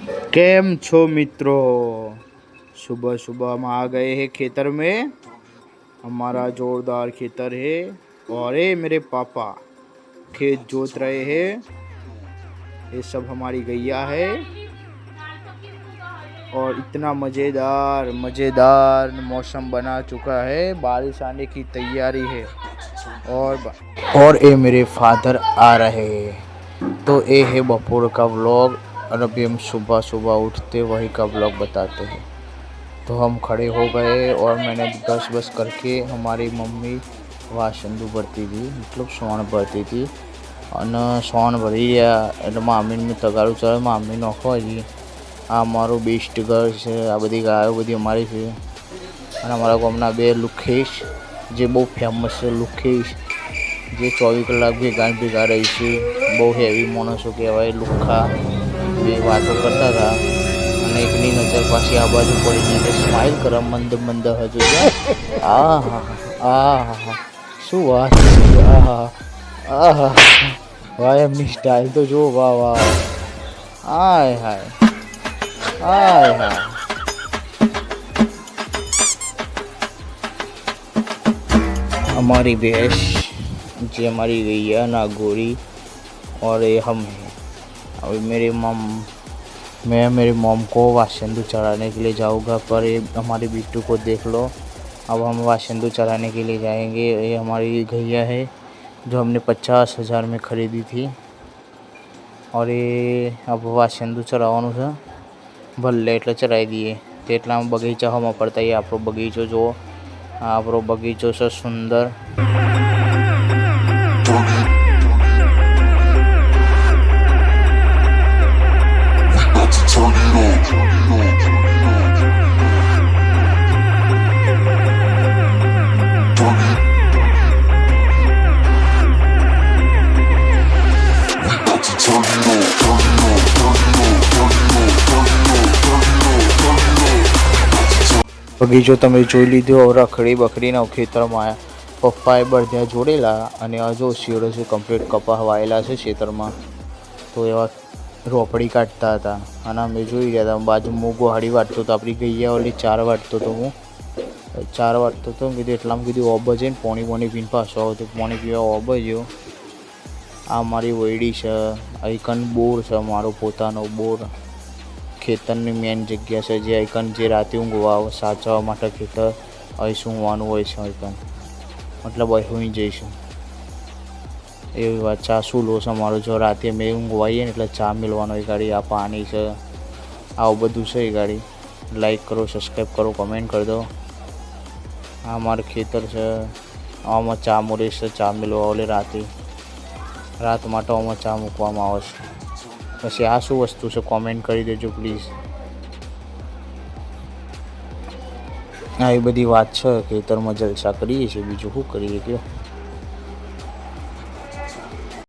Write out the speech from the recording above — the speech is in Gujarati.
कैम छो मित्रों, सुबह सुबह हम आ गए हैं खेतर में। हमारा जोरदार खेतर है और ये मेरे पापा खेत जोत रहे हैं। ये सब हमारी गैया है और इतना मज़ेदार मज़ेदार मौसम बना चुका है, बारिश आने की तैयारी है। और ये मेरे फादर आ रहे हैं। तो ये है बपोर का व्लॉग और अभी हम सुबह सुबह उठते वही का व्लॉग बताते हैं। तो हम खड़े हो गए और मैंने ब्रश बस करके हमारी मम्मी वासंदू भरती थी, मतलब सोन भरती थी અને સોન ભરી રહ્યા એટલે મામીનું તગારું ચડે, મામી નોખો હજી. આ અમારું બેસ્ટ ઘર છે, આ બધી ગાયો બધી અમારી છે. અને અમારા ગામના બે લુખેશ જે બહુ ફેમસ છે, લુખેશ જે 24 કલાક ભેગા રહી છે, બહુ હેવી માણસો કહેવાય. લુખ્ખા બે વાતો કરતા હતા અને એકની નજર પાછી આ બાજુ પડી ગઈ એટલે સ્માઇલ કરે મંદ મંદ હજુ. આ શું વાત છે, આહા વાહ, એમની સ્ટાઇલ તો જો, વાહ વાહ, હાય હાય હાય હાય. हमारी भैंस जी हमारी गैया नागौरी और ये हम हैं. अभी मैं मेरी मॉम को वासंदू चढ़ाने के लिए जाऊँगा, पर ये हमारे बिट्टू को देख लो. अब हम वासंदू चढ़ाने के लिए जाएंगे. ये हमारी गैया है जो हमने 50,000 में ख़रीदी थी और ये अब वासंदू चढ़ावવાનું છે. ભલે એટલે ચડાવી દઈએ. તે એટલામાં બગીચામાં પડતા એ આપણો બગીચો જુઓ. આ આપણો બગીચો છે સુંદર. બગીચો તમે જોઈ લીધો. રખડી બખડીને ખેતરમાં આવ્યા. પપ્પાએ બળદિયા જોડેલા અને હજુ શિયોડો છે કમ્પ્લીટ કપા વાયેલા છે ખેતરમાં. તો એવા રોપડી કાઢતા હતા અને અમે જોઈ રહ્યા હતા. બાજુ હું ગોહાડી વાટતો હતો, આપણી ગૈયા ઓલી 4 વાટતો હતો. હું 4 વાટતો હતો. કીધું એટલામાં કીધું ઓબ જઈને પોણી પીને પાછો આવો તો પાણી પીવા ઓબ ગયો. આ મારી વૈડી છે. આઈકન બોર છે, મારો પોતાનો બોર. ખેતરની મેન જગ્યા છે જે આઈકન જે રાતે ઊંઘવા સાચવવા માટે ખેતર અહીં સૂંઘવાનું હોય છે. આઈકન મતલબ અહીં સૂઈ જઈશું એવી વાત. ચા સૂલો છે મારો, જો રાતે અમે ઊંઘવાઈએ ને એટલે ચા મેળવાનો એ ગાડી. આ પાણી છે, આવું બધું છે એ ગાડી. લાઈક કરો, સબસ્ક્રાઈબ કરો, કમેન્ટ કરી દો. આ મારું ખેતર છે. આમાં ચા મોરે છે, ચા મેળવા ઓલે રાત માટે આમાં ચા મૂકવામાં આવે છે. પછી આ શું વસ્તુ છે કોમેન્ટ કરી દેજો પ્લીઝ. આ એ બધી વાત છે. ખેતરમાં જલસા કરીએ છીએ, બીજું શું કરીએ કયો.